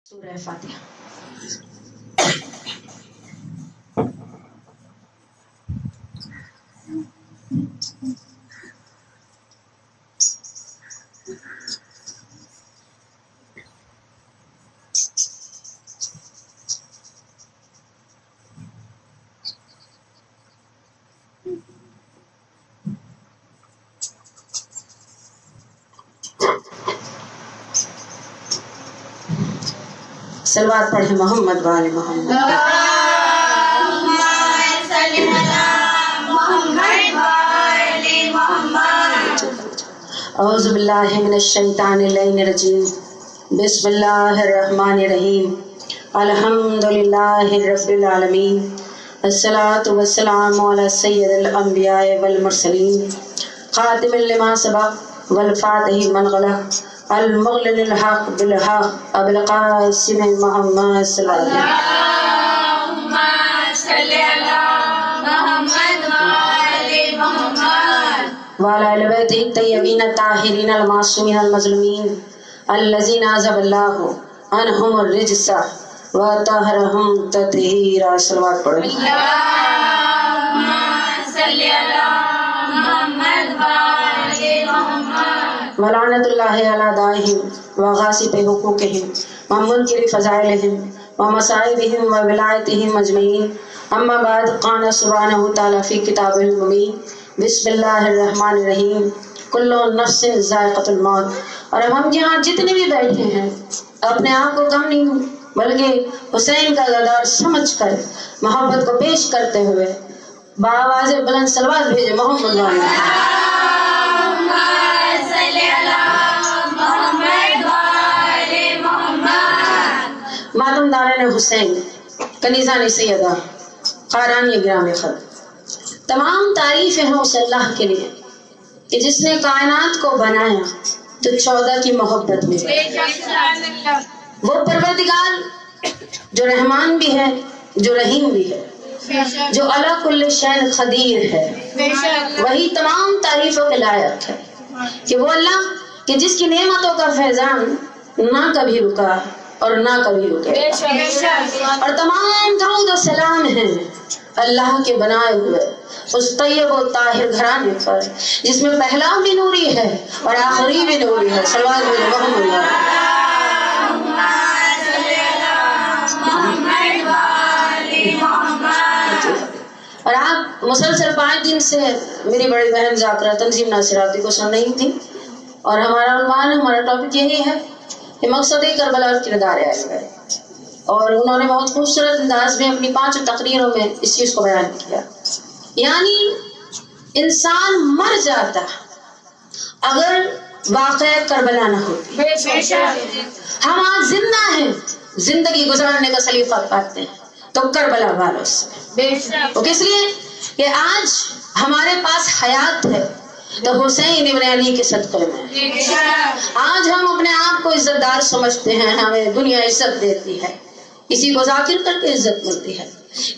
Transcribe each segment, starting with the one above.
سورہ فاتحہ۔ صلوات پڑھیں محمد وآل محمد۔ اللہم صل علی محمد وآل محمد۔ اعوذ باللہ من الشیطان اللعین الرجیم، بسم اللہ الرحمن الرحیم، الحمدللہ رب العالمین، الصلاۃ والسلام علی سید الانبیاء والمرسلین، خاتم لما سبق والفاتح من غلق، المغلق الحق بالحق، ابو القاسم محمد صلی اللہ علیہ وسلم۔ اللہم صل علی محمد وآل محمد وعلی آل بیتہ الطیبین الطاہرین المعصومین المظلومین الذین عذب اللہ عنہم الرجس وطہرہم تطہیرا۔ صلوات پڑھیں۔ اللہم صل علی محمد وآل محمد ولعنت اللہ علی دائہم وغاصب حقوقہم ومنکر فضائلہم ومصائبہم وولایتہم اجمعین، اما بعد قال سبحانہ تعالی فی کتابہ المبین، بسم اللہ الرحمن الرحیم، کل نفس ذائقۃ الموت۔ اور اب ہم یہاں جتنے بھی بیٹھے ہیں اپنے آپ کو کم نہیں بلکہ حسین کا غدار سمجھ کر محبت کو پیش کرتے ہوئے بآواز بلند صلوات بھیجے محمد وآل محمد۔ اللہم صل علی محمد وآل محمد۔ ماتم دارین حسین، کنیزان سیدہ، قاران گرام خط، تمام تعریفیں ہیں اس اللہ کے لیے کہ جس نے کائنات کو بنایا تو 14 کی محبت میں وہ پروردگار جو رحمان بھی ہے، جو رحیم بھی ہے، جو علی کل شیء قدیر ہے، وہی تمام تعریفوں کے لائق ہے کہ وہ اللہ کہ جس کی نعمتوں کا فیضان نہ کبھی رکا اور نہ کبھی رکے، اور تمام درود و سلام ہیں اللہ کے بنائے ہوئے اس طیب و طاہر گھرانے پر جس میں پہلا بھی نوری ہے اور آخری بھی نوری ہے۔ صلوات بھیجے محمد اللہ۔ اور آپ مسلسل 5 دن سے میری بڑی بہن ذاکرہ تنظیم ناصراتی کو سن رہی تھی، اور ہمارا عنوان، ہمارا ٹاپک یہی ہے کہ مقصد کربلا اور کردار اہل بیت، اور انہوں نے بہت خوبصورت انداز میں اپنی 5 تقریروں میں اس چیز کو بیان کیا، یعنی انسان مر جاتا اگر واقعہ کربلا نہ ہوتی۔ ہم آج زندہ ہیں، زندگی گزارنے کا سلیقہ پاتے ہیں تو کربلا والوں سے، وہ کس لیے کہ آج ہمارے پاس حیات ہے تو حسین ابن علی کے صدقے میں، آج ہم اپنے آپ کو عزت دار سمجھتے ہیں، ہمیں دنیا عزت دیتی ہے، کسی کو ذاکر کر کے عزت ملتی ہے،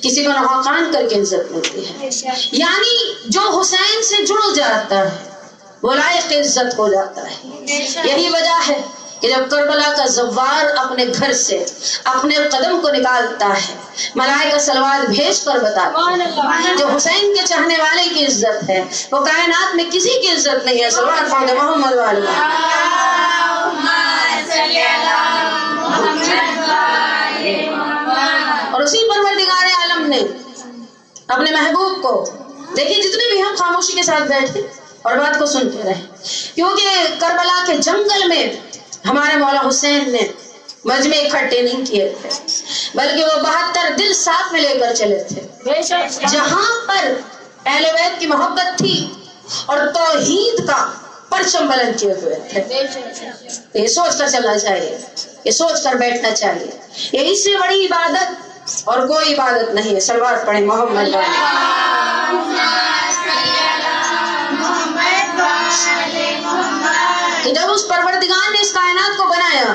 کسی کو نواقان کر کے عزت ملتی ہے، یعنی جو حسین سے جڑ جاتا ہے وہ لائق عزت ہو جاتا ہے۔ یہی وجہ ہے کہ جب کربلا کا زوار اپنے گھر سے اپنے قدم کو نکالتا ہے، ملائکہ صلوات بھیج کر بتاتے ہیں جو حسین کے چاہنے والے کی عزت ہے وہ کائنات میں کسی کی عزت نہیں ہے۔ صلوات پڑھیں محمد وآل محمد۔ اور اسی پروردگار عالم نے اپنے محبوب کو، دیکھیں جتنے بھی ہم خاموشی کے ساتھ بیٹھے اور بات کو سنتے رہے، کیونکہ کربلا کے جنگل میں ہمارے مولا حسین نے مجمع اکٹھے نہیں کیے تھے بلکہ وہ 72 دل ساتھ میں لے کر چلے تھے، جہاں پر اہل بیت کی محبت تھی اور توحید کا پرچم بلند کیے ہوئے تھے۔ یہ سوچ کر چلنا چاہیے، یہ سوچ کر بیٹھنا چاہیے، یہ اس سے بڑی عبادت اور کوئی عبادت نہیں ہے۔ صلوات پڑھیں محمد کہ جب اس پروردگار نے اس کائنات کو بنایا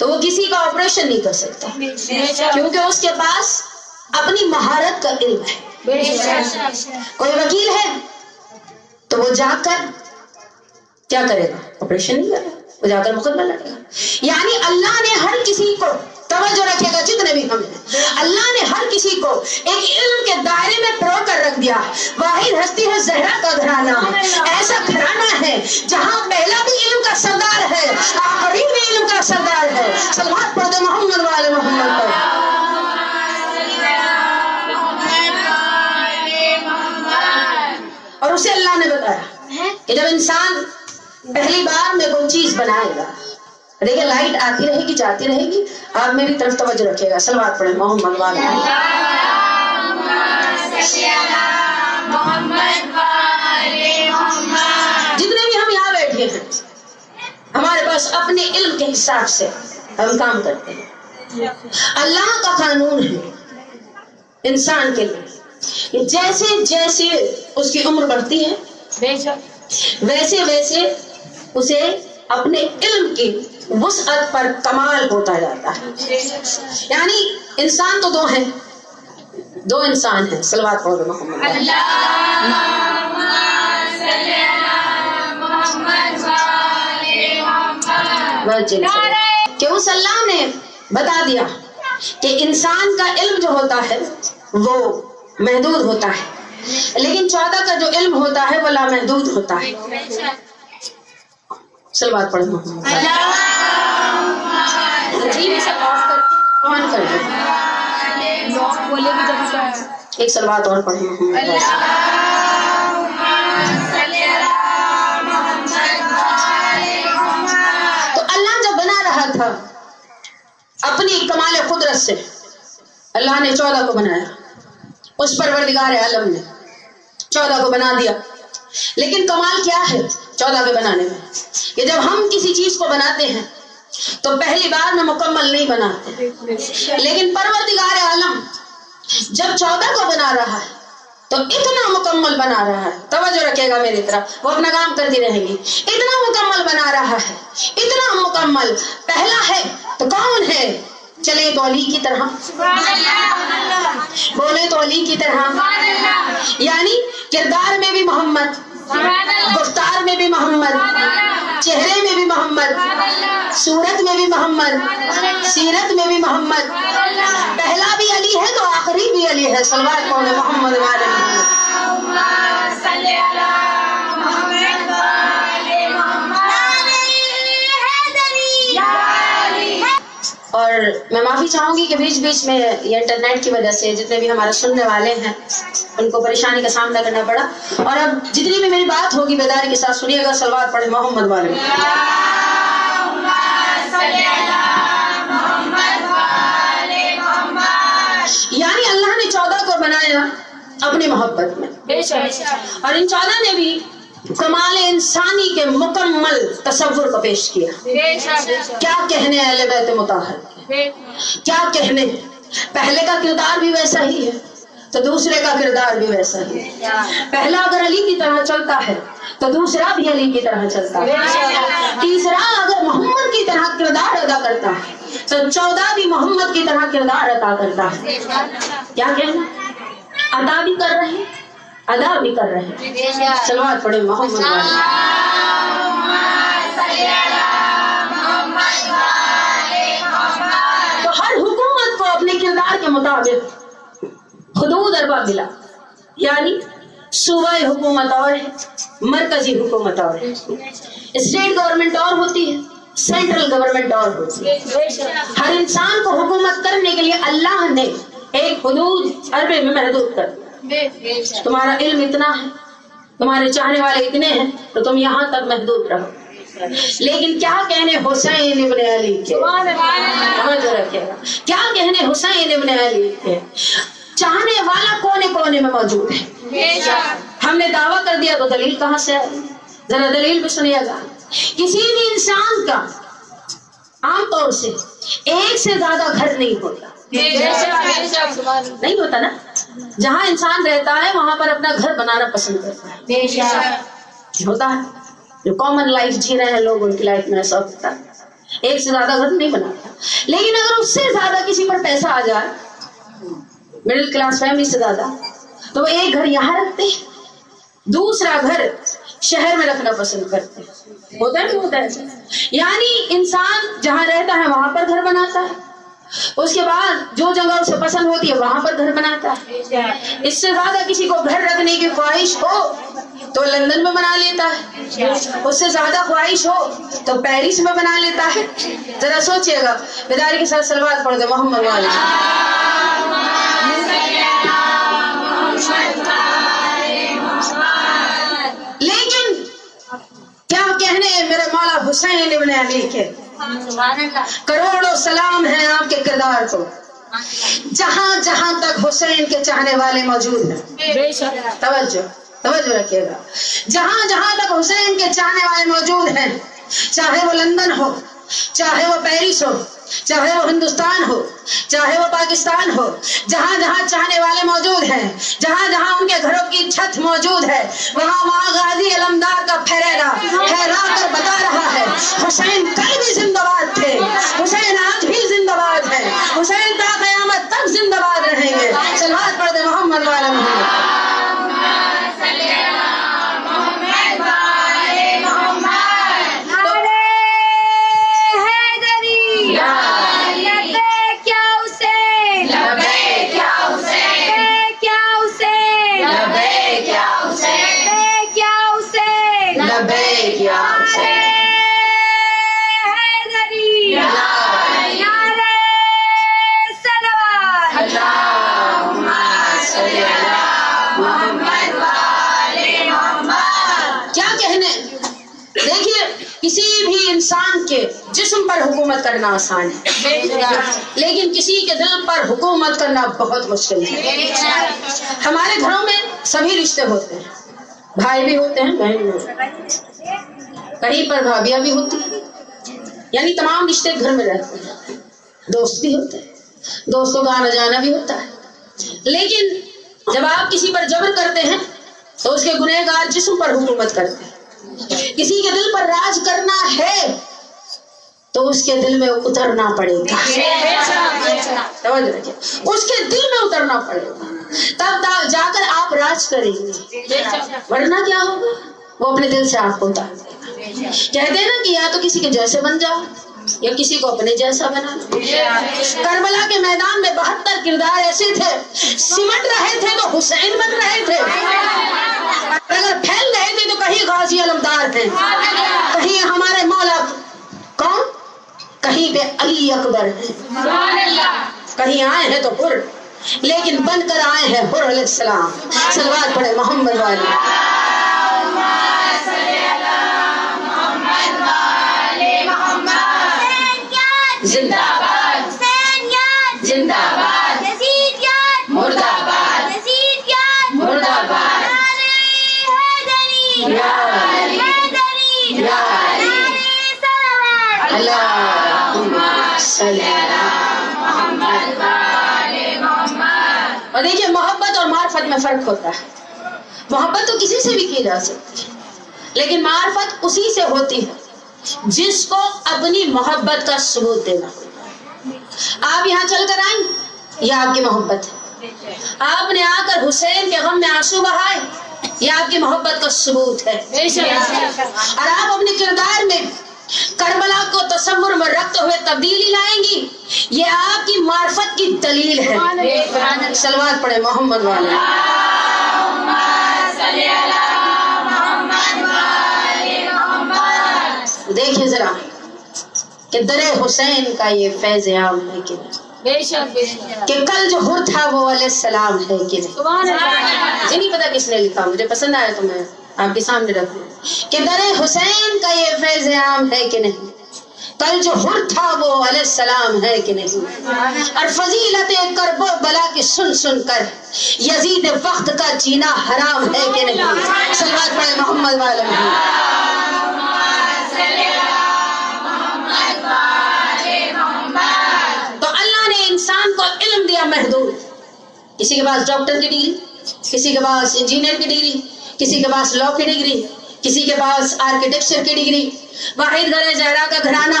تو وہ کسی کا آپریشن نہیں کر سکتا، کیونکہ اس کے پاس اپنی مہارت کا علم ہے۔ کوئی وکیل ہے تو وہ جا کر کیا کرے گا؟ آپریشن نہیں کرے گا، وہ جا کر مقدمہ لڑے گا۔ یعنی اللہ نے ہر کسی کو توجہ رکھے گا، جتنے بھی ہم ہیں، اللہ نے ہر کسی کو ایک علم کے دائرے میں پرو کر رکھ دیا۔ واحد ہستی ہے زہرا کا گھرانہ، ایسا گھرانہ ہے جہاں پہلا بھی علم کا سردار ہے، آخری بھی علم کا سردار ہے۔ صلوات پڑھ دو محمد والے محمد پر۔ اور اسے اللہ نے بتایا کہ جب انسان پہلی بار میں کوئی چیز بنائے گا، دیکھیں لائٹ آتی رہے گی جاتی رہے گی، آپ میری طرف توجہ رکھے گا، صلوات پڑھیں محمد والے جتنے بھی ہم یہاں بیٹھے ہیں، ہمارے پاس اپنے علم کے حساب سے ہم کام کرتے ہیں۔ اللہ کا قانون ہے انسان کے لیے کہ جیسے جیسے اس کی عمر بڑھتی ہے ویسے ویسے اسے اپنے علم کی وسعت پر کمال ہوتا جاتا ہے۔ یعنی انسان تو دو انسان ہیں، صلوات پڑھو محمد کہ اس اللہ نے بتا دیا کہ انسان کا علم جو ہوتا ہے وہ محدود ہوتا ہے، لیکن 14 کا جو علم ہوتا ہے وہ لامحدود ہوتا ہے۔ صلوات پڑھو محمد ایک صلوات اور پڑھو محمد۔ تو اللہ جب بنا رہا تھا اپنی کمال قدرت سے، اللہ نے 14 کو بنایا، اس پروردگار عالم نے 14 کو بنا دیا۔ لیکن کمال کیا ہے 14 کے بنانے میں کہ جب ہم کسی چیز کو بناتے ہیں تو پہلی بار میں مکمل نہیں بناتے، لیکن پروردگار عالم جب 14 کو بنا رہا ہے تو اتنا مکمل بنا رہا ہے، توجہ رکھے گا میری طرف، وہ اپنا کام کرتی رہیں گی، اتنا مکمل بنا رہا ہے، اتنا مکمل۔ پہلا ہے تو کون ہے؟ چلے تو علی کی طرح، بولے تو علی کی طرح، یعنی کردار میں بھی محمد، گفتار میں بھی محمد، چہرے میں بھی محمد، صورت میں بھی محمد، سیرت میں بھی محمد۔ پہلا بھی علی ہے تو آخری بھی علی ہے، صلوات پڑھو محمد والے محمد۔ اور میں معافی چاہوں گی کہ بیچ بیچ میں یہ انٹرنیٹ کی وجہ سے جتنے بھی ہمارے سننے والے ہیں ان کو پریشانی کا سامنا کرنا پڑا، اور اب جتنی بھی میری بات ہوگی بیداری کے ساتھ سنیے گا، صلوات پڑھے محمد والے۔ یعنی اللہ نے 14 کو بنایا اپنی محبت میں، اور ان 14 نے بھی کمال انسانی کے مکمل تصور کو پیش کیا۔ کیا کہنے اہل بیت مطہر، کیا کہنے، پہلے کا کردار بھی ویسا ہی ہے تو دوسرے کا کردار بھی ویسا ہی ہے۔ پہلا اگر علی کی طرح چلتا ہے تو دوسرا بھی علی کی طرح چلتا ہے، تیسرا اگر محمد کی طرح کردار ادا کرتا ہے تو 14 بھی محمد کی طرح کردار ادا کرتا ہے۔ کیا کہنا، ادا بھی کر رہے ہیں ادا بھی کر رہے ہیں، صلوات پڑھے محمد والے۔ تو ہر حکومت کو اپنے کردار کے مطابق حدود اربع ملا، یعنی صوبائی حکومت اور ہے، مرکزی حکومت اور ہے، اسٹیٹ گورنمنٹ اور ہوتی ہے، سینٹرل گورنمنٹ اور ہوتی ہے۔ ہر انسان کو حکومت کرنے کے لیے اللہ نے ایک حدود عربے میں محدود کر دیا۔ تمہارا علم اتنا ہے، تمہارے چاہنے والے اتنے ہیں تو تم یہاں تک محدود رہو، لیکن کیا کہنے حسین ابن علی کے، توجہ رکھیے گا، کیا کہنے حسین ابن علی کے، چاہنے والا کونے کونے میں موجود ہے۔ ہم نے دعویٰ کر دیا تو دلیل کہاں سے آئی؟ ذرا دلیل بھی سنیے گا۔ کسی بھی انسان کا عام طور سے ایک سے زیادہ گھر نہیں ہوتا، نہیں ہوتا نا، جہاں انسان رہتا ہے وہاں پر اپنا گھر بنانا پسند کرتا ہے، ہوتا ہے، جو کامن لائف جی رہے ہیں لوگ ان کی لائف میں ایسا ہوتا ہے۔ ایک سے زیادہ گھر نہیں بناتا. لیکن اگر اس سے زیادہ کسی پر پیسہ آ جائے, مڈل کلاس فیملی سے زیادہ, تو وہ ایک گھر یہاں رکھتے ہیں, دوسرا گھر شہر میں رکھنا پسند کرتے ہیں. ہوتا ہے نہیں ہوتا ہے؟ یعنی انسان جہاں رہتا ہے وہاں پر گھر بناتا ہے, اس کے بعد جو جگہ اسے پسند ہوتی ہے وہاں پر گھر بناتا ہے. اس سے زیادہ کسی کو گھر رکھنے کی خواہش ہو تو لندن میں بنا لیتا ہے, اس سے زیادہ خواہش ہو تو پیرس میں بنا لیتا ہے. ذرا سوچئے گا, بیداری کے ساتھ صلوات پڑھ دے محمد والے. لیکن کیا کہنے میرے مولا حسین ابن علی کے, کروڑوں سلام ہیں آپ کے کردار کو. جہاں جہاں تک حسین کے چاہنے والے موجود ہیں, توجہ رکھیے گا, جہاں جہاں تک حسین کے چاہنے والے موجود ہیں, چاہے وہ لندن ہو, چاہے وہ پیرس ہو, چاہے وہ ہندوستان ہو, چاہے وہ پاکستان ہو, جہاں جہاں چاہنے والے موجود ہیں, جہاں جہاں ان کے گھروں کی چھت موجود ہے, وہاں وہاں غازی علمدار کا پھیرا پھیلا کر بتا رہا ہے حسین کل بھی زندہ باد تھے, حسین آج بھی زندہ باد ہے, حسین تا قیامت تک زندہ باد رہیں گے. صلوات پڑھ دے محمد والا محمد. کسی بھی انسان کے جسم پر حکومت کرنا آسان ہے, لیکن کسی کے دل پر حکومت کرنا بہت مشکل ہے. ہمارے گھروں میں سبھی رشتے ہوتے ہیں, بھائی بھی ہوتے ہیں, بہن بھی ہوتے ہیں, کہیں پر بھابیاں بھی ہوتی ہیں, یعنی تمام رشتے گھر میں رہتے ہیں. دوست بھی ہوتے ہیں, دوستوں کا آنا جانا بھی ہوتا ہے. لیکن جب آپ کسی پر جبر کرتے ہیں تو اس کے گنہگار جسم پر حکومت کرتے ہیں. کسی کے دل پر راج کرنا ہے تو اس کے دل میں اترنا پڑے گا. اس کے دل میں اترنا پڑے گا, تب جا کر آپ راج کریں گے, ورنہ کیا ہوگا, وہ اپنے دل سے آپ کو اتار دے گا. کہتے ہیں نا کہ یا تو کسی کے جیسے بن جاؤ یا کسی کو اپنے جیسا بنا لو. کربلا کے میدان میں 72 کردار ایسے تھے, سمٹ رہے تھے تو حسین بن رہے تھے, اگر پھیل رہے تھے تو کہیں غازی علمدار ہیں, کہیں ہمارے مولا کون, کہیں پہ علی اکبر ہیں, کہیں آئے ہیں تو حر, لیکن بن کر آئے ہیں حر علیہ السلام. صلوات پڑھے محمد والے. زندہ باد, زندہ باد, مردہ باد, مردہ باد. اور دیکھیے محبت اور معرفت میں فرق ہوتا ہے. محبت تو کسی سے بھی کی جا سکتی ہے, لیکن معرفت اسی سے ہوتی ہے جس کو اپنی محبت کا ثبوت دینا. آپ یہاں چل کر آئیں, یہ آپ کی محبت ہے. آپ نے آ کر حسین کے غم میں آنسو بہائے, یہ آپ کی محبت کا ثبوت ہے. اور آپ اپنے کردار میں کربلا کو تصور میں رکھتے ہوئے تبدیلی لائیں گی, یہ آپ کی معرفت کی دلیل ہے. صلوات پڑھے محمد والے. دیکھیں ذرا کہ در حسین کا یہ فیض عام ہے کہ کہ کل جو حر تھا وہ علیہ السلام ہے کہ مجھے نہیں پتا کس نے لکھا, مجھے پسند آیا تو میں آپ کے سامنے رکھ دوں کہ در حسین کا یہ فیض عام ہے کہ نہیں, کل جو حر تھا وہ علیہ السلام ہے کہ نہیں. اور فضیلت کرب و بلا کی سن سن کر یزید وقت کا جینا حرام ہے کہ نہیں. صلوات پڑھے محمد والے محمد. تو اللہ نے انسان کو علم دیا محدود, کسی کے پاس ڈاکٹر کی ڈگری, کسی کے پاس انجینئر کی ڈگری, کسی کے پاس لا کی ڈگری, کسی کے پاس آرکیٹیکچر کی ڈگری. واحد گھر زہرا کا گھرانہ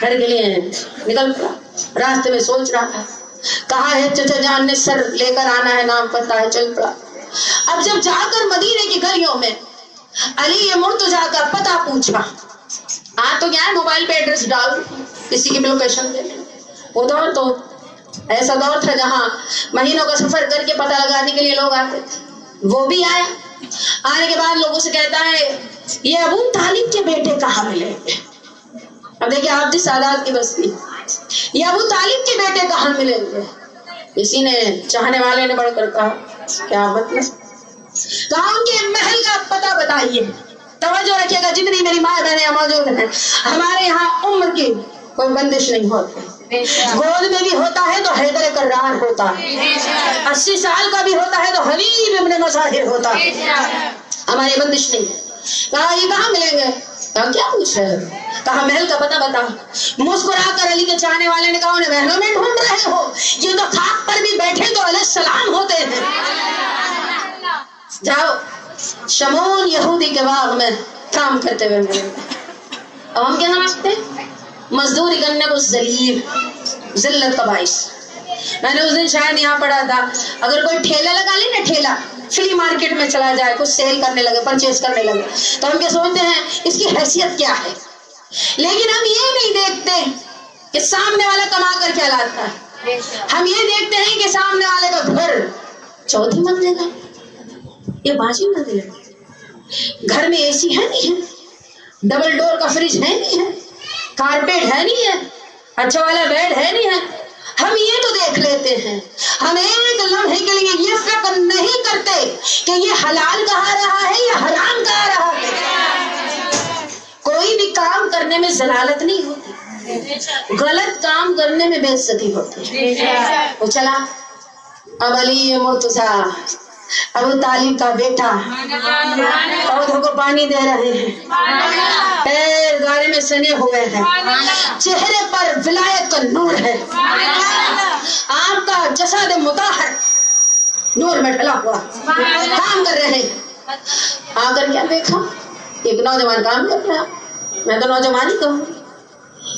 گھر کے لیے نکل پڑا. راستے میں سوچ رہا تھا کہا ہے چچا جان نے سر لے کر آنا ہے, نام پتا ہے, چل پڑا. اب جب جا کر مدینے کی گلیوں میں علی مرتضیٰ کا پتہ پوچھا, تو کیا ہے موبائل پہ ایڈریس ڈال کسی کی بھی لوکیشن دے. وہ دور تو ایسا دور تھا جہاں مہینوں کا سفر کر کے پتہ لگانے کے لیے لوگ آتے تھے. وہ بھی آیا. آنے کے بعد لوگوں سے کہتا ہے یہ ابو طالب کے بیٹے کہاں ملیں گے. اب دیکھیے آپ جس سادات کی بستی, یہ ابو طالب کے بیٹے کہاں ملیں گے. کسی نے چاہنے والے نے بڑھ کر کہا کیا مطلب, کہا ان کے محل کا پتہ بتائیے. توجہ رکھیے گا جتنی میری ماں بہنیں موجود ہیں, ہمارے یہاں عمر کی کوئی بندش نہیں ہوتی. گود میں بھی ہوتا ہے تو حیدر کرار ہوتا ہے, 80 سال کا بھی ہوتا ہے تو حبیب ابن مظاہر ہوتا ہے. ہماری بندش نہیں ہے. کہا یہ کہاں ملیں گے. کہا کیا پوچھ رہے ہو. کہا محل کا پتہ بتا. مسکرا کر علی کے چاہنے والے نے کہا انہیں محلوں میں ڈھونڈ رہے ہو, یہ تو خاک پر بھی بیٹھے تو علیہ السلام ہوتے ہیں. جاؤ شمون یہودی کے باغ میں کام کرتے ہوئے ملیں گے. اب ہم کیا سمجھتے ہیں مزدوری کرنے کو ذلیل, ذلت کا باعث. میں نے اس دن شاید یہاں پڑھا تھا اگر کوئی ٹھیلا لگا لے نا, ٹھیلا فلی مارکیٹ میں چلا جائے, کچھ سیل کرنے لگے, پرچیز کرنے لگے, تو ہم کیا سوچتے ہیں اس کی حیثیت کیا ہے. لیکن ہم یہ نہیں دیکھتے کہ سامنے والا کما کر کیا لاتا ہے. ہم یہ دیکھتے ہیں کہ سامنے والے کا گھر 4تھی منزل ہے, یہ 5ویں منزل ہے, گھر میں اے سی ہے نہیں ہے, ڈبل ڈور کا فریج ہے نہیں ہے, کارپیٹ ہے نہیں ہے, اچھا والا بیڈ ہے نہیں ہے. ہم یہ تو دیکھ لیتے ہیں, ہم ایک لمحے کے لیے یہ فکر نہیں کرتے کہ یہ حلال کہا رہا ہے یا حرام کہا رہا ہے. کوئی بھی کام کرنے میں ضلالت نہیں ہوتی, غلط کام کرنے میں بے عزتی ہوتی ہے. وہ چلا اب علی مرتضیٰ ابو طالب کا بیٹا پودوں کو پانی دے رہے ہیں, پیر گاڑی میں سنے ہوئے ہیں, چہرے پر ولایت کا نور ہے, آپ کا جسد مطہر نور میں ڈھلا ہوا کام کر رہے ہیں. آ کر کیا دیکھا ایک نوجوان کام کر رہا. میں تو نوجوان ہی کہوں,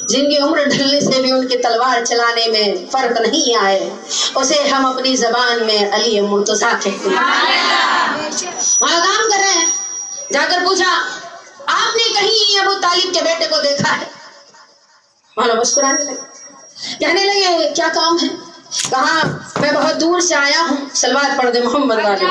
جن کی عمر ڈھلنے سے بھی ان کی تلوار چلانے میں فرق نہیں آئے, اسے ہم اپنی زبان میں علی مرتضیٰ کہتے ہیں. وہاں کام کر رہے ہیں. جا کر پوچھا آپ نے کہیں ابو طالب کے بیٹے کو دیکھا ہے. وہاں مسکرانے لگے, کہنے لگے کیا کام ہے. کہا میں بہت دور سے آیا ہوں, سلوات پڑھ دے محمد والے.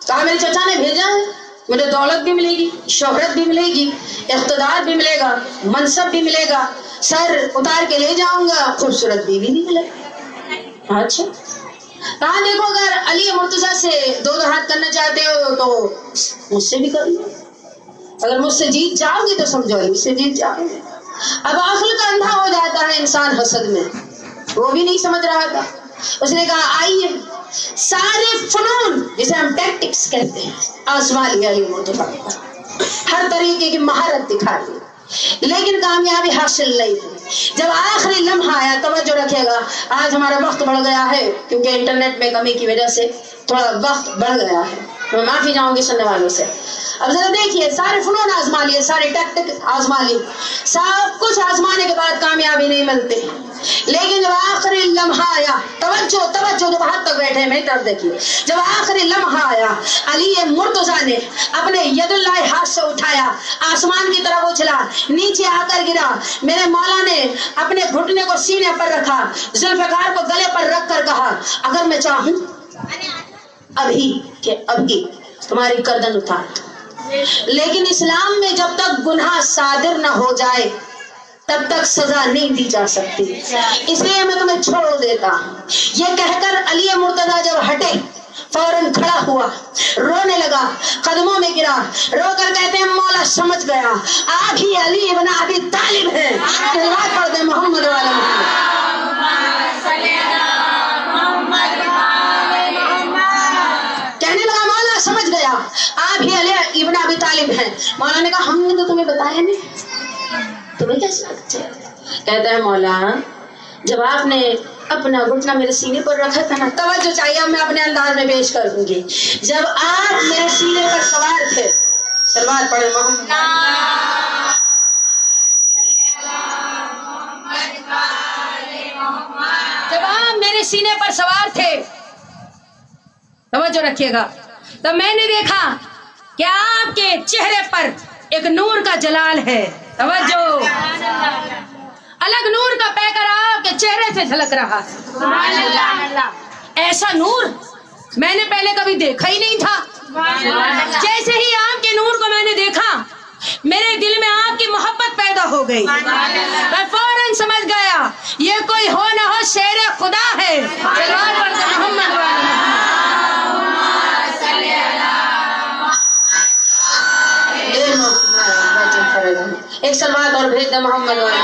کہا میرے چچا نے بھیجا ہے, مجھے دولت بھی ملے گی, شہرت بھی ملے گی, اقتدار بھی ملے گا, منصب بھی ملے گا, سر اتار کے لے جاؤں گا, خوبصورت بیوی بھی ملے گا. اچھا کہا دیکھو اگر علی مرتضیٰ سے 2 ہاتھ کرنا چاہتے ہو تو مجھ سے بھی کر لو, اگر مجھ سے جیت جاؤ گی تو سمجھو علی سے جیت جاؤ گے. اب عقل کا اندھا ہو جاتا ہے انسان حسد میں, وہ بھی نہیں سمجھ رہا تھا. اس نے کہا آئیے سارے فنون جسے ہم ٹیکٹکس کہتے ہیں آزما لیا علی مرتضیٰ, ہر طریقے کی مہارت دکھا دی, لیکن کامیابی حاصل نہیں ہوئی. جب آخری لمحہ آیا, توجہ رکھیے گا, آج ہمارا وقت بڑھ گیا ہے کیونکہ انٹرنیٹ میں کمی کی وجہ سے تھوڑا وقت بڑھ گیا ہے, میں معافی چاہوں گی سننے والوں سے. اب ذرا دیکھیے سارے فنون آزما لیے, سارے ٹیکٹک آزما لی, سب کچھ آزمانے کے بعد کامیابی نہیں ملتی. لیکن جب آخری لمحہ آیا, توجہ توجہ جو ہاتھ تک بیٹھے ہیں میری طرف دیکھیے, جب آخری لمحہ آیا علی مرتضیٰ نے اپنے ید اللہ ہاتھ سے اٹھایا, آسمان کی طرف اچھلا, نیچے آ کر گرا. میرے مولا نے اپنے گھٹنے کو سینے پر رکھا, ذوالفقار کو گلے پر رکھ کر کہا اگر میں چاہوں ابھی کہ ابھی تمہاری گردن اتار, لیکن اسلام میں جب تک گناہ صادر نہ ہو جائے تب تک سزا نہیں دی جا سکتی. اس لیے میں تمہیں چھوڑ دیتا ہوں. یہ کہہ کر علی مرتضیٰ جب ہٹے فوراً کھڑا ہوا, رونے لگا, قدموں میں گرا, رو کر کہتے ہیں مولا سمجھ گیا آپ ہی علی ابن ابی طالب ہیں. تلاوت پڑھ دے محمد والا محمد. کہنے لگا مولا سمجھ گیا آپ ہی علی ابن ابی طالب ہیں. مولا نے کہا ہم نے تو تمہیں بتایا نہیں, تمہیں کیسے پتا؟ کہتا ہے مولا جب آپ نے اپنا گھٹنا میرے سینے پر رکھا تھا نا, توجہ چاہیے میں اپنے انداز میں پیش کروں گی, جب آپ میرے سینے پر سوار تھے, سلوات پڑھے محمد, جب آپ میرے سینے پر سوار تھے, توجہ رکھیے گا, تو میں نے دیکھا کہ آپ کے چہرے پر ایک نور کا جلال ہے. توجہ, الگ نور کا پیکر آپ کے چہرے سے جھلک رہا ہے. ایسا نور میں نے پہلے کبھی دیکھا ہی نہیں تھا. جیسے ہی آپ کے نور کو میں نے دیکھا میرے دل میں آپ کی محبت پیدا ہو گئی. میں فوراً سمجھ گیا یہ کوئی ہو نہ ہو شیر خدا ہے. ایک سلوات اور بھیج دے محمد والا.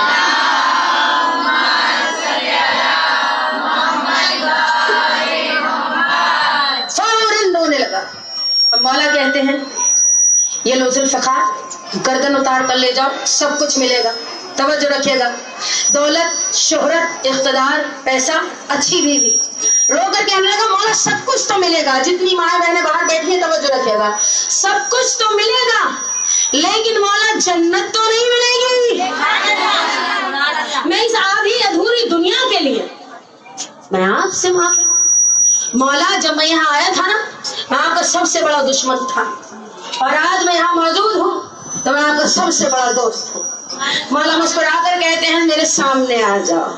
فوراً رونے لگا. اب مولا کہتے ہیں یہ لو ذوالفقار گردن اتار کر لے جاؤ, سب کچھ ملے گا. توجہ رکھیے گا, دولت, شہرت, اقتدار, پیسہ, اچھی بیوی. رو کر کہنے لگا مولا سب کچھ تو ملے گا, جتنی ماں بہنیں باہر بیٹھی ہیں توجہ رکھیے گا, سب کچھ تو ملے گا, لیکن مولا جنت تو نہیں ملے گی. میں اس آدھی ادھوری دنیا کے لیے میں آپ سے معافی. مولا جب میں یہاں آیا تھا نا, میں آپ کا سب سے بڑا دشمن تھا, اور آج میں یہاں موجود ہوں تو میں آپ کا سب سے بڑا دوست ہوں. مولا مسکرا کر کہتے ہیں میرے سامنے آ جاؤ,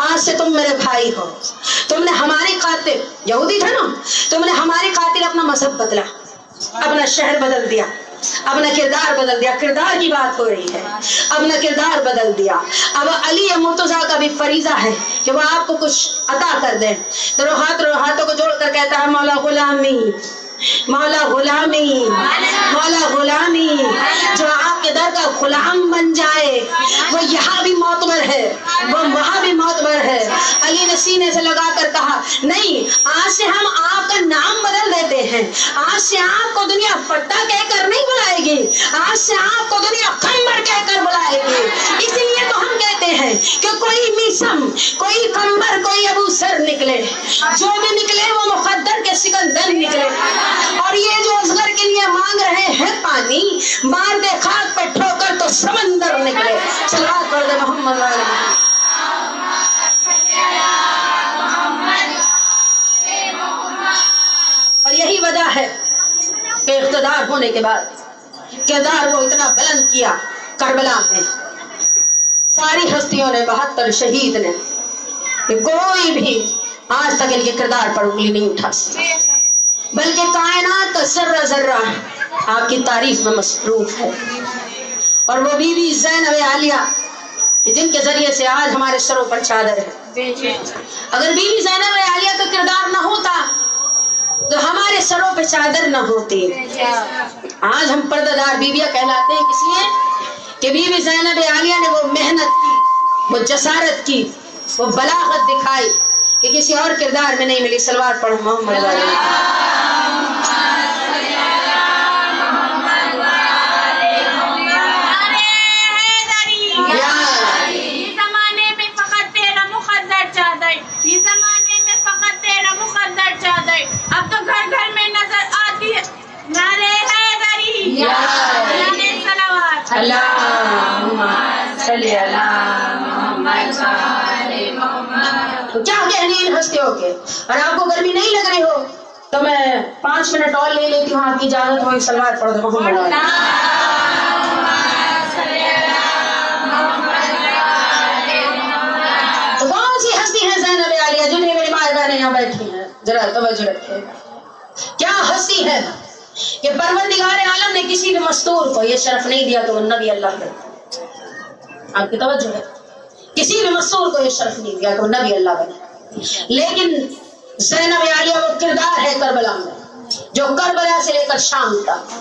آج سے تم میرے بھائی ہو. تم نے ہماری خاطر, یہودی تھا نا, تم نے ہماری خاطر اپنا مذہب بدلا, اپنا شہر بدل دیا, اپنا کردار بدل دیا. کردار کی بات ہو رہی ہے, اپنا کردار بدل دیا. اب علی مرتضیٰ کا بھی فریضہ ہے کہ وہ آپ کو کچھ عطا کر دیں. تو ہاتھوں کو جوڑ کر کہتا ہے مولا غلامی, مولا غلامی, مولا غلامی. جو آپ کے در کا غلام بن جائے وہ یہاں بھی معتبر ہے, وہ وہاں بھی معتبر ہے. علی نے سینے سے لگا کر کہا نہیں, آج سے ہم آپ کا نام بدل دیتے ہیں. آج سے آپ کو دنیا پٹا کہہ کر نہیں بلائے گی, آج سے آپ کو دنیا کمبر کہہ کر بلائے گی. اس لیے تو ہم کہتے ہیں کہ کوئی میسم, کوئی کمبر, کوئی ابو سر نکلے, جو بھی نکلے وہ مقدر کے سکندر نکلے. اور یہ جو اصغر کے لیے مانگ رہے ہیں پانی, مار دے خاک پہ ٹھوکر تو سمندر نکلے. صلوات پڑھ دے محمد والے محمد. اور یہی وجہ ہے کہ اقتدار ہونے کے بعد کردار کو اتنا بلند کیا. کربلا میں ساری ہستیوں نے, 72 شہید نے, کہ کوئی بھی آج تک ان کے کردار پر انگلی نہیں اٹھا سکتا, بلکہ کائنات کا ذرہ ذرہ آپ کی تعریف میں مصروف ہے. اور وہ بی بی زینب عالیہ جن کے ذریعے سے آج ہمارے سروں پر چادر ہے. اگر بی بی زینب عالیہ کا کردار نہ ہوتا تو ہمارے سروں پہ چادر نہ ہوتی. آج ہم پردہ دار بیویاں کہلاتے ہیں اس لیے کہ بی بی زینب عالیہ نے وہ محنت کی, وہ جسارت کی, وہ بلاغت دکھائی کہ کسی اور کردار میں نہیں ملی. صلوات پڑھو محمد والے. اب تو گھر گھر میں نظر آتی ہے نعرے حیدری, اللہم صلی علی محمد. کیا کہنی ان ہستیوں کے. اور آپ کو گرمی نہیں لگ رہی ہو تو میں 5 منٹ اور لے لیتی ہوں, آپ کی اجازت ہو. صلوات پڑھ دو محمد. تو کون سی ہستی ہے زینب عالیہ جنہیں میری ماں بہنیں یہاں بیٹھی ہیں, ذرا توجہ رکھیے گا. کیا ہستی ہے کہ پروردگار عالم نے کسی بھی مستور کو یہ شرف نہیں دیا کہ وہ نبی اللہ بنے. آپ کی توجہ ہے, کسی بھی مستور کو یہ شرف نہیں دیا کہ وہ نبی اللہ بنے. لیکن زینب عالیہ وہ کردار ہے کربلا میں, جو کربلا سے لے کر شام تک,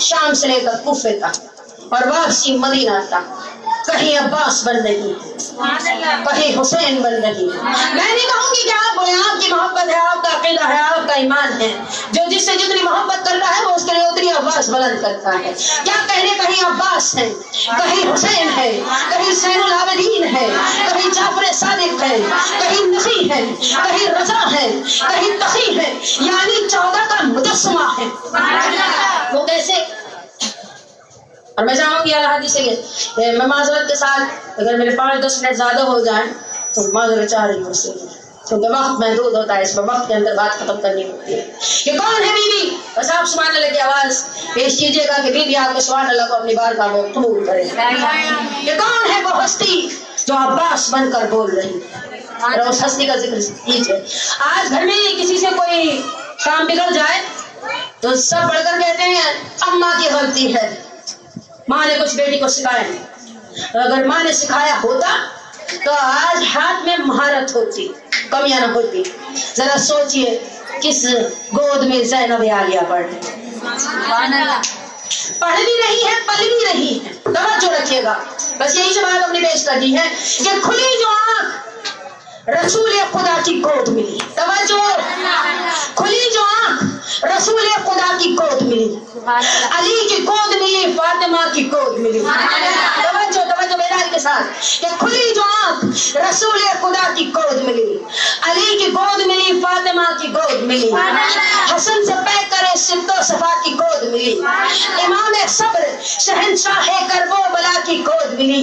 شام سے لے کر کوفے تک اور واپسی مدینہ تک کہیں عباس بن رہی ہے, کہیں حسین بن رہی ہے. میں نہیں کہوں گی کہ آپ بولے, آپ کی محبت ہے, آپ کا عقیدہ ہے, آپ کا ایمان ہے, جو جس سے جتنی محبت کرتا ہے وہ اس کے لیے اتنی آواز بلند کرتا ہے. کیا کہنے, کہیں عباس ہے, کہیں حسین ہے, کہیں زین العابدین ہے, کہیں جعفر صادق ہے, کہیں نقی ہے, کہیں رضا ہے, کہیں تقی ہے, یعنی 14 کا مجسمہ ہے. وہ کیسے؟ اور میں چاہوں گی اللہ سے میں معذرت کے ساتھ اگر میرے 5-10 منٹ زیادہ ہو جائیں تو معذرت چاہ رہی ہوں اس سے, کیونکہ وقت محدود ہوتا ہے, اس میں وقت کے اندر بات ختم کرنی ہوتی ہے. کہ کون ہے بی بی؟ بس آپ سبحان اللہ کی آواز پیش کیجیے گا کہ بی بی آپ کے سبحان اللہ کو اپنی بار کا وہ قبول کرے. کہ کون ہے وہ ہستی جو عباس بن کر بول رہی ہے, اور اس ہستی کا ذکر کیجیے. آج گھر میں کسی سے کوئی کام بگڑ جائے تو سب بڑھ کر کہتے ہیں اماں کی غلطی ہے, ماں نے کچھ بیٹی کو سکھایا نہیں. اگر ماں نے سکھایا ہوتا تو آج ہاتھ میں مہارت ہوتی, کمیاں نہ ہوتی. ذرا سوچئے کس گود میں زینب عالیہ پڑھ بھی رہی ہے, پل بھی رہی ہے. توجہ رکھیے گا, بس یہی سے بات اپنی پیش کر دی ہے کہ کھلی جو آنکھ رسول خدا کی گود ملی. توجہ, کھلی جو آنکھ رسول خدا کی گود ملی, علی کی گود ملی, فاطمہ کی گود ملی. توجہ توجہ بیداری کے ساتھ کہ کھلی جو آنکھ رسول خدا کی گود ملی, علی کی گود ملی, فاطمہ کی گود ملی, حسن سے پے کرے صد و صفا کی گود ملی, امام صبر شہنشاہ کربلا کی گود ملی.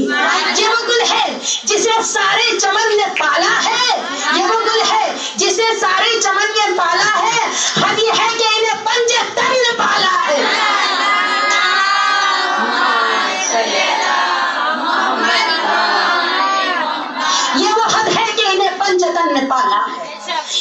یہ وہ گل ہے جسے سارے چمن نے پالا ہے, یہ وہ گل ہے جسے سارے چمن نے پالا ہے, حد یہ ہے کہ انہیں پنجے تن نے پالا ہے. یہ وہ حد ہے کہ انہیں پنجتن نے پالا ہے.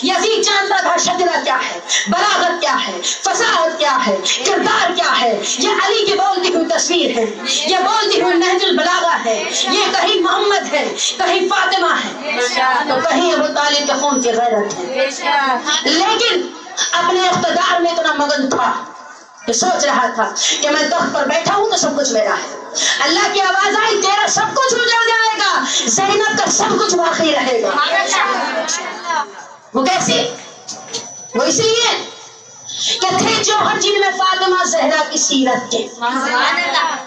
یزید جانتا تھا شجرہ کیا ہے, بلاغت کیا ہے, فصاحت کیا ہے, کردار کیا ہے. یہ علی کی بولتی ہوئی تصویر ہے, یہ بولتی ہوئی نہج البلاغہ ہے, یہ کہیں محمد ہے, کہیں فاطمہ ہے, تو کہیں ابو طالب کے خون کی غیرت ہے. لیکن اپنے اقتدار میں اتنا مگن تھا کہ سوچ رہا تھا کہ میں تخت پر بیٹھا ہوں تو سب کچھ میرا ہے. اللہ کی آواز آئی, تیرا سب کچھ اجڑ جائے گا, زینب کا سب کچھ باقی رہے گا. وہ کیسے؟ وہ اسی لیے کہ تھے جوہر جن میں فاطمہ زہرا کی سیرت کے.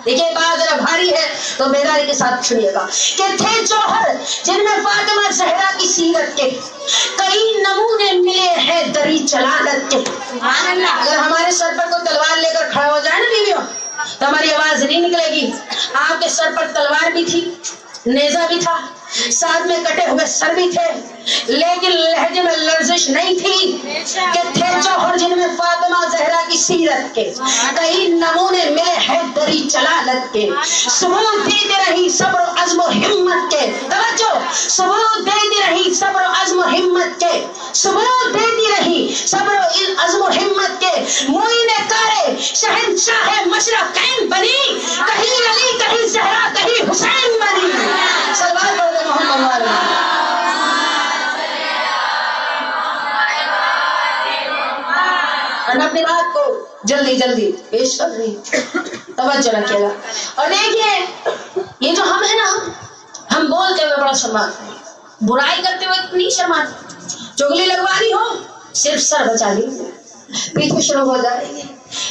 دیکھیے بات ذرا بھاری ہے تو بیداری کے ساتھ سنیے گا کہ تھے جوہر جن میں فاطمہ زہرا کی سیرت کے, کئی نمونے ملے ہیں دری جلالت کے. اگر ہمارے سر پر کوئی تلوار لے کر کھڑا ہو جائے نا بیویوں تو ہماری آواز نہیں نکلے گی. آپ کے سر پر تلوار بھی تھی, نیزہ بھی تھا, ساتھ میں کٹے ہوئے سر بھی تھے, لیکن لہجے میں لرزش نہیں تھی. کہ تھے جوہر جن میں فاطمہ زہرا کی سیرت کے, کئی نمونے ملے ہیں دری جلالت کے, ثبوت دیتی رہی صبر و عزم و ہمت کے. توجہ, ثبوت دیتی رہی صبر و عزم و ہمت کے, ثبوت دیتی رہی صبر و عزم و ہمت کے. معین کارے شہنشاہ مشرقین بنی, کہیں علی کہیں زہرا کہیں حسین بنی. صلوات محمد والا. اپنی بات کو جلدی جلدی پیش کر رہی, توجہ رکھیے گا. اور دیکھیے یہ جو ہم ہے نا, ہم بولتے ہوئے بڑا شرماتے ہیں, برائی کرتے ہوئے نہیں شرماتے. چگلی لگوانی ہو صرف سر بچا لی, پیچھے شروع ہو جائے گی,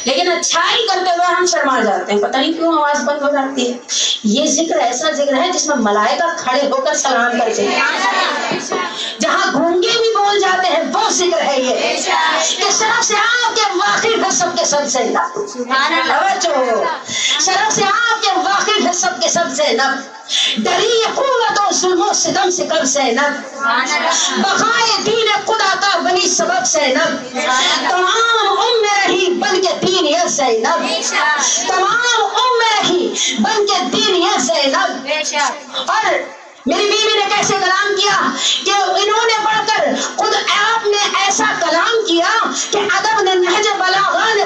لیکن اچھائی کرتے ہوئے ہم شرما جاتے ہیں. پتہ نہیں کیوں آواز بند ہو جاتی ہے. یہ ذکر ایسا ذکر ہے جس میں ملائکہ کھڑے ہو کر سلام کرتے ہیں, جہاں گونگے بھی بول جاتے ہیں وہ ذکر ہے یہ کہ شرف سے آپ کے واقف ہے سب کے سب سے نب. شرف سے آپ کے واقف ہے سب کے سب سے نب, ڈری قوت و ظلم و ستم سے کب سے نب, بقائے دین خدا کا بنی سبب سے نب, تمام امت رہی بن کے دین یہ زینب, تمام امت رہی بن کے دین یہ زینب. اور میری بیوی نے کیسے کلام کیا کہ انہوں نے پڑھ کر خود آپ نے ایسا کلام کیا کہ ادب نے نہج بلاغہ نے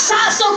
700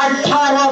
18